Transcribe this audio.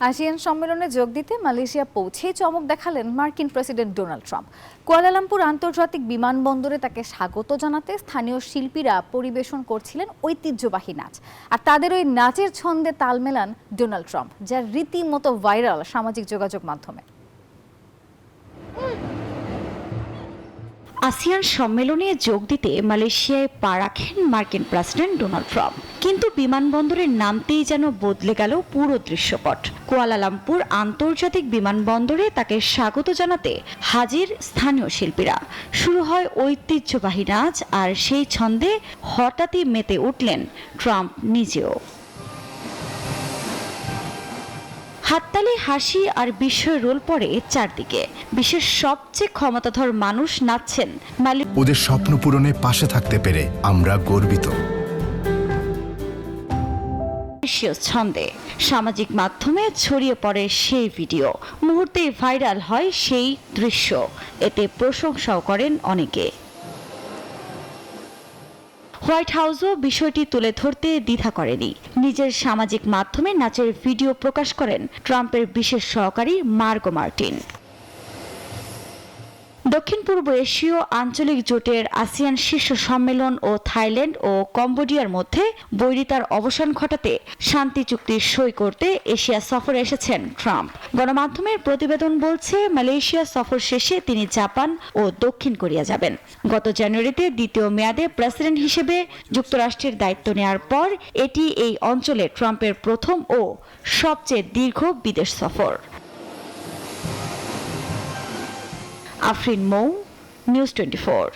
ASEAN সম্মেলনে যোগ দিতে মালয়েশিয়া পৌঁছেই চমক দেখালেন মার্কিন প্রেসিডেন্ট ডোনাল্ড ট্রাম্প। কুয়ালালামপুর আন্তর্জাতিক বিমানবন্দরে তাকে স্বাগত জানাতে স্থানীয় শিল্পীরা পরিবেশন করছিলেন ঐতিহ্যবাহী নাচ। আর তাদের ওই নাচের ছন্দে তাল মেলান ডোনাল্ড ট্রাম্প, যা রীতিমতো ভাইরাল সামাজিক যোগাযোগ মাধ্যমে। আসিয়ান সম্মেলনে যোগ দিতে মালয়েশিয়ায় পা রাখেন মার্কিন প্রেসিডেন্ট ডোনাল্ড ট্রাম্প, কিন্তু বিমানবন্দরে নামতেই যেন বদলে গেল পুরো দৃশ্যপট। কুয়ালালামপুর আন্তর্জাতিক বিমানবন্দরে তাকে স্বাগত জানাতে হাজির স্থানীয় শিল্পীরা। শুরু হয় ঐতিহ্যবাহী নাচ, আর সেই ছন্দে হঠাৎই মেতে উঠলেন ট্রাম্প নিজেও। হাততালি, হাসি আর বিস্ময় রোল পড়ে চারদিকে। বিশ্বের সবচেয়ে ক্ষমতাধর মানুষ নাচছেন ওদের স্বপ্ন পূরণে পাশে থাকতে পেরে আমরা গর্বিত। মালয়েশীয় ছন্দে সামাজিক মাধ্যমে ছড়িয়ে পড়ে সেই ভিডিও। মুহূর্তে ভাইরাল হয় সেই দৃশ্য। এতে প্রশংসাও করেন অনেকে। হোয়াইট হাউসও বিষয়টি তুলে ধরতে দ্বিধা করেনি। নিজের সামাজিক মাধ্যমে নাচের ভিডিও প্রকাশ করেন ট্রাম্পের বিশেষ সহকারী মার্গো মার্টিন। দক্ষিণ পূর্ব এশীয় আঞ্চলিক জোটের আসিয়ান শীর্ষ সম্মেলন ও থাইল্যান্ড ও কম্বোডিয়ার মধ্যে বৈরিতার অবসান ঘটাতে শান্তি চুক্তি সই করতে এশিয়া সফরে এসেছেন ট্রাম্প। গণমাধ্যমের প্রতিবেদন বলছে, মালয়েশিয়া সফর শেষে তিনি জাপান ও দক্ষিণ কোরিয়া যাবেন। গত জানুয়ারিতে দ্বিতীয় মেয়াদে প্রেসিডেন্ট হিসেবে যুক্তরাষ্ট্রের দায়িত্ব নেওয়ার পর এটি এই অঞ্চলে ট্রাম্পের প্রথম ও সবচেয়ে দীর্ঘ বিদেশ সফর। আফরিন মৌ, নিউজ 24।